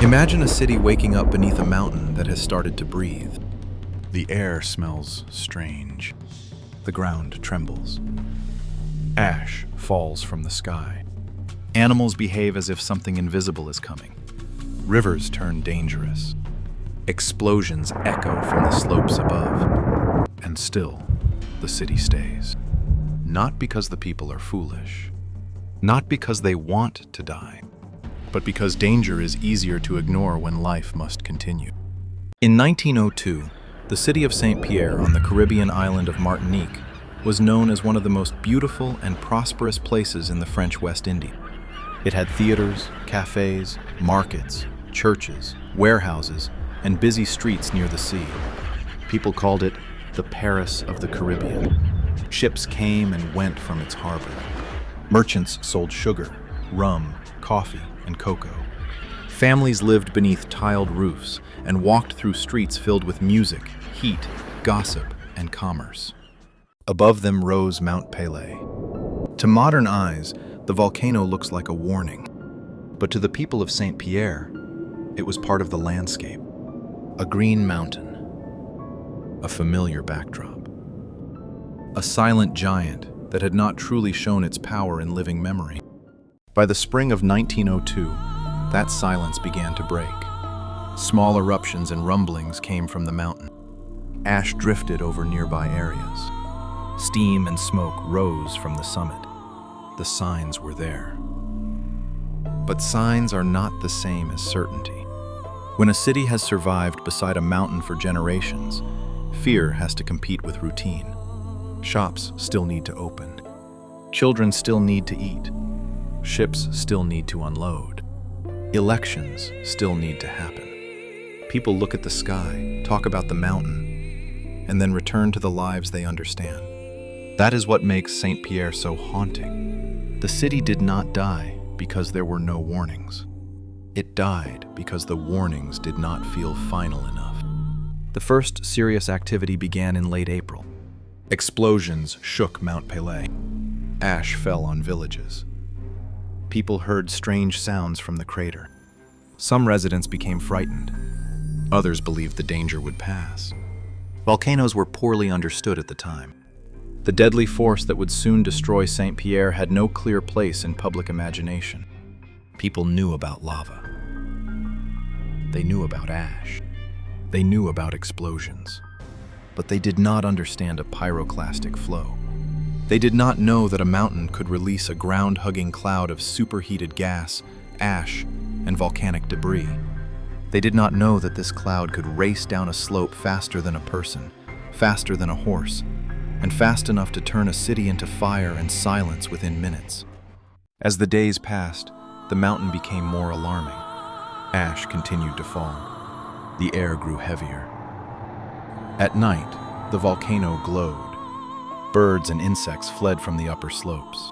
Imagine a city waking up beneath a mountain that has started to breathe. The air smells strange. The ground trembles. Ash falls from the sky. Animals behave as if something invisible is coming. Rivers turn dangerous. Explosions echo from the slopes above. And still, the city stays. Not because the people are foolish. Not because they want to die. But because danger is easier to ignore when life must continue. In 1902, the city of Saint-Pierre on the Caribbean island of Martinique was known as one of the most beautiful and prosperous places in the French West Indies. It had theaters, cafés, markets, churches, warehouses, and busy streets near the sea. People called it the Paris of the Caribbean. Ships came and went from its harbor. Merchants sold sugar, rum, coffee, and cocoa. Families lived beneath tiled roofs and walked through streets filled with music, heat, gossip, and commerce. Above them rose Mount Pelée. To modern eyes, the volcano looks like a warning. But to the people of Saint-Pierre, it was part of the landscape. A green mountain. A familiar backdrop. A silent giant that had not truly shown its power in living memory. By the spring of 1902, that silence began to break. Small eruptions and rumblings came from the mountain. Ash drifted over nearby areas. Steam and smoke rose from the summit. The signs were there. But signs are not the same as certainty. When a city has survived beside a mountain for generations, fear has to compete with routine. Shops still need to open. Children still need to eat. Ships still need to unload. Elections still need to happen. People look at the sky, talk about the mountain, and then return to the lives they understand. That is what makes Saint-Pierre so haunting. The city did not die because there were no warnings. It died because the warnings did not feel final enough. The first serious activity began in late April. Explosions shook Mount Pelée. Ash fell on villages. People heard strange sounds from the crater. Some residents became frightened. Others believed the danger would pass. Volcanoes were poorly understood at the time. The deadly force that would soon destroy Saint-Pierre had no clear place in public imagination. People knew about lava. They knew about ash. They knew about explosions. But they did not understand a pyroclastic flow. They did not know that a mountain could release a ground-hugging cloud of superheated gas, ash, and volcanic debris. They did not know that this cloud could race down a slope faster than a person, faster than a horse, and fast enough to turn a city into fire and silence within minutes. As the days passed, the mountain became more alarming. Ash continued to fall. The air grew heavier. At night, the volcano glowed. Birds and insects fled from the upper slopes.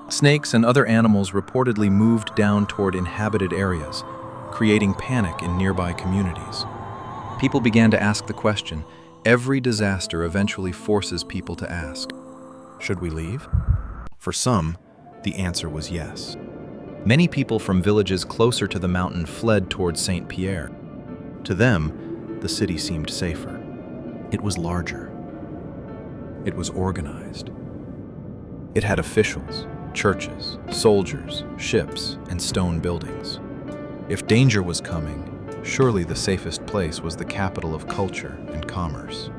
Snakes and other animals reportedly moved down toward inhabited areas, creating panic in nearby communities. People began to ask the question. Every disaster eventually forces people to ask, should we leave? For some, the answer was yes. Many people from villages closer to the mountain fled towards Saint-Pierre. To them, the city seemed safer. It was larger. It was organized. It had officials, churches, soldiers, ships, and stone buildings. If danger was coming, surely the safest place was the capital of culture and commerce.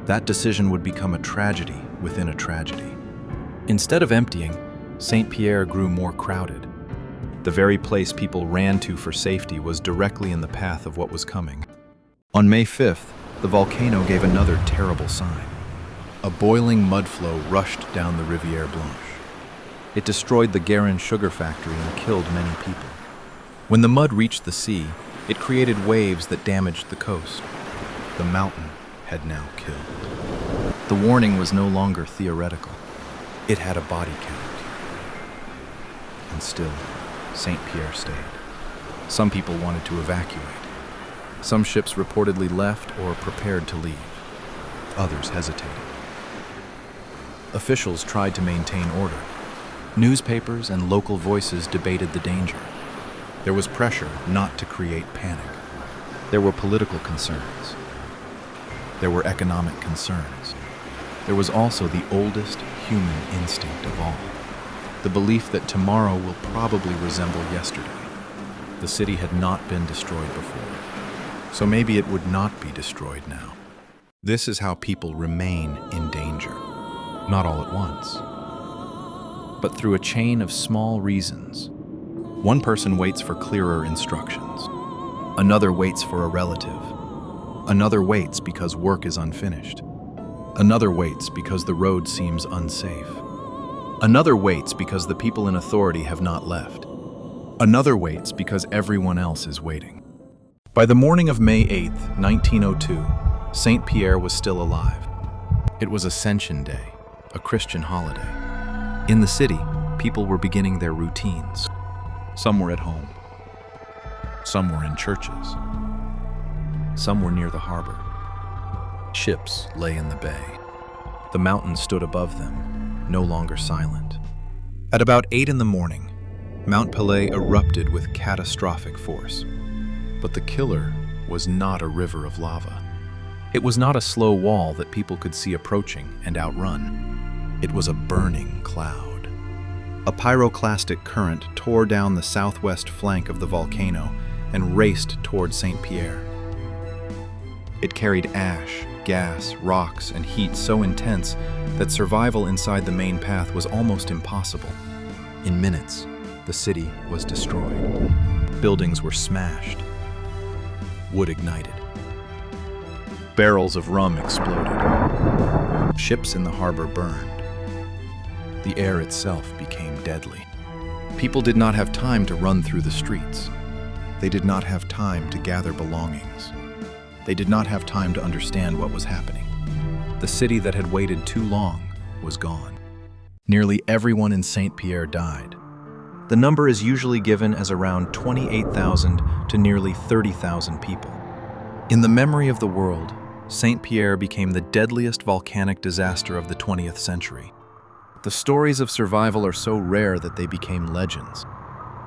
That decision would become a tragedy within a tragedy. Instead of emptying, Saint-Pierre grew more crowded. The very place people ran to for safety was directly in the path of what was coming. On May 5th, the volcano gave another terrible sign. A boiling mud flow rushed down the Rivière Blanche. It destroyed the Guérin sugar factory and killed many people. When the mud reached the sea, it created waves that damaged the coast. The mountain had now killed. The warning was no longer theoretical. It had a body count. And still, Saint-Pierre stayed. Some people wanted to evacuate. Some ships reportedly left or prepared to leave. Others hesitated. Officials tried to maintain order. Newspapers and local voices debated the danger. There was pressure not to create panic. There were political concerns. There were economic concerns. There was also the oldest human instinct of all, the belief that tomorrow will probably resemble yesterday. The city had not been destroyed before, so maybe it would not be destroyed now. This is how people remain in danger, not all at once, but through a chain of small reasons. One person waits for clearer instructions. Another waits for a relative. Another waits because work is unfinished. Another waits because the road seems unsafe. Another waits because the people in authority have not left. Another waits because everyone else is waiting. By the morning of May 8th, 1902, Saint-Pierre was still alive. It was Ascension Day, a Christian holiday. In the city, people were beginning their routines. Some were at home. Some were in churches. Some were near the harbor. Ships lay in the bay. The mountains stood above them, no longer silent. At about 8 in the morning, Mount Pelée erupted with catastrophic force. But the killer was not a river of lava. It was not a slow wall that people could see approaching and outrun. It was a burning cloud. A pyroclastic current tore down the southwest flank of the volcano and raced toward Saint-Pierre. It carried ash, gas, rocks, and heat so intense that survival inside the main path was almost impossible. In minutes, the city was destroyed. Buildings were smashed. Wood ignited. Barrels of rum exploded. Ships in the harbor burned. The air itself became deadly. People did not have time to run through the streets. They did not have time to gather belongings. They did not have time to understand what was happening. The city that had waited too long was gone. Nearly everyone in Saint-Pierre died. The number is usually given as around 28,000 to nearly 30,000 people. In the memory of the world, Saint-Pierre became the deadliest volcanic disaster of the 20th century. The stories of survival are so rare that they became legends.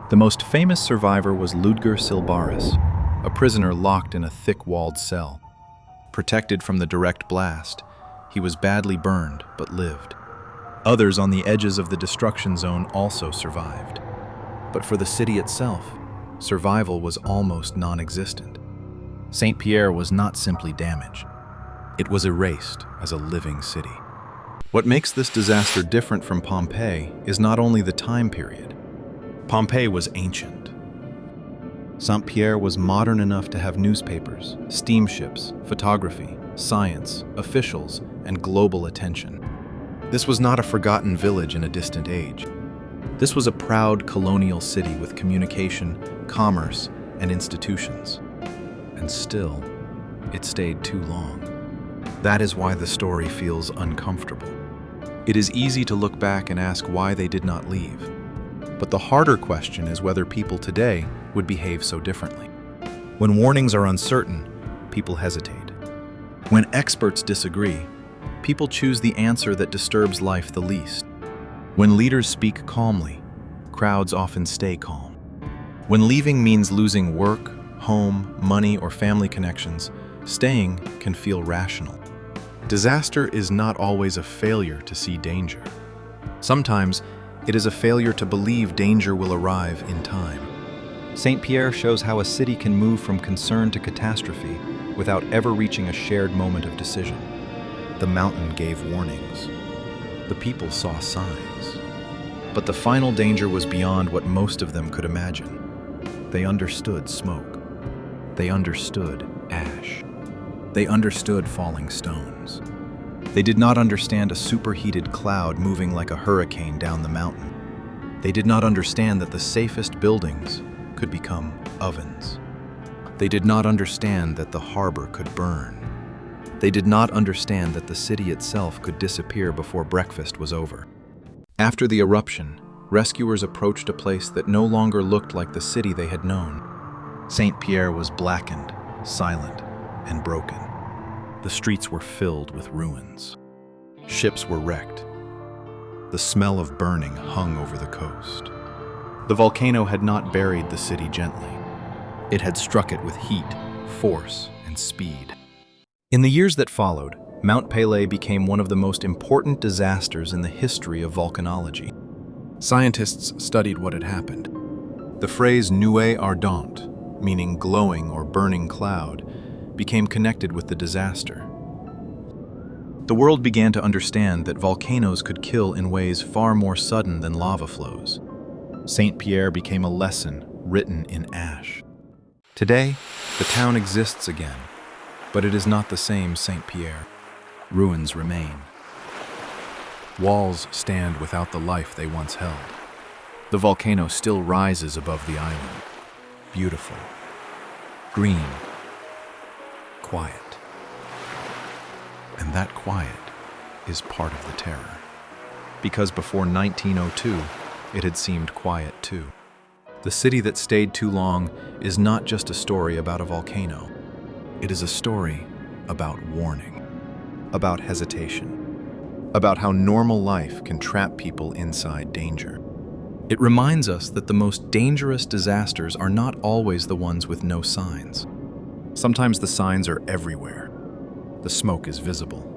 The most famous survivor was Ludger Silbaris, a prisoner locked in a thick-walled cell. Protected from the direct blast, he was badly burned but lived. Others on the edges of the destruction zone also survived. But for the city itself, survival was almost non-existent. Saint-Pierre was not simply damaged. It was erased as a living city. What makes this disaster different from Pompeii is not only the time period. Pompeii was ancient. Saint-Pierre was modern enough to have newspapers, steamships, photography, science, officials, and global attention. This was not a forgotten village in a distant age. This was a proud colonial city with communication, commerce, and institutions. And still, it stayed too long. That is why the story feels uncomfortable. It is easy to look back and ask why they did not leave. But the harder question is whether people today would behave so differently. When warnings are uncertain, people hesitate. When experts disagree, people choose the answer that disturbs life the least. When leaders speak calmly, crowds often stay calm. When leaving means losing work, home, money, or family connections, staying can feel rational. Disaster is not always a failure to see danger. Sometimes, it is a failure to believe danger will arrive in time. Saint-Pierre shows how a city can move from concern to catastrophe without ever reaching a shared moment of decision. The mountain gave warnings. The people saw signs. But the final danger was beyond what most of them could imagine. They understood smoke. They understood ash. They understood falling stones. They did not understand a superheated cloud moving like a hurricane down the mountain. They did not understand that the safest buildings could become ovens. They did not understand that the harbor could burn. They did not understand that the city itself could disappear before breakfast was over. After the eruption, rescuers approached a place that no longer looked like the city they had known. Saint-Pierre was blackened, silent, and broken. The streets were filled with ruins. Ships were wrecked. The smell of burning hung over the coast. The volcano had not buried the city gently. It had struck it with heat, force, and speed. In the years that followed, Mount Pelée became one of the most important disasters in the history of volcanology. Scientists studied what had happened. The phrase nuée ardente, meaning glowing or burning cloud, became connected with the disaster. The world began to understand that volcanoes could kill in ways far more sudden than lava flows. Saint-Pierre became a lesson written in ash. Today, the town exists again, but it is not the same Saint-Pierre. Ruins remain. Walls stand without the life they once held. The volcano still rises above the island, beautiful, green, quiet. And that quiet is part of the terror. Because before 1902, it had seemed quiet too. The city that stayed too long is not just a story about a volcano. It is a story about warning, about hesitation, about how normal life can trap people inside danger. It reminds us that the most dangerous disasters are not always the ones with no signs. Sometimes the signs are everywhere. The smoke is visible.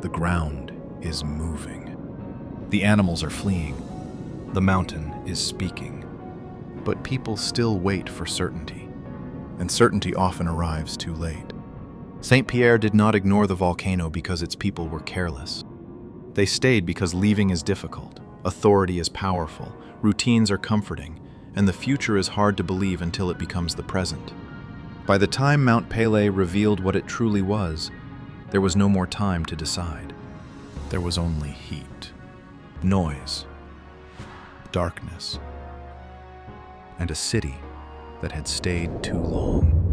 The ground is moving. The animals are fleeing. The mountain is speaking. But people still wait for certainty, and certainty often arrives too late. Saint-Pierre did not ignore the volcano because its people were careless. They stayed because leaving is difficult, authority is powerful, routines are comforting, and the future is hard to believe until it becomes the present. By the time Mount Pelée revealed what it truly was, there was no more time to decide. There was only heat, noise, darkness, and a city that had stayed too long.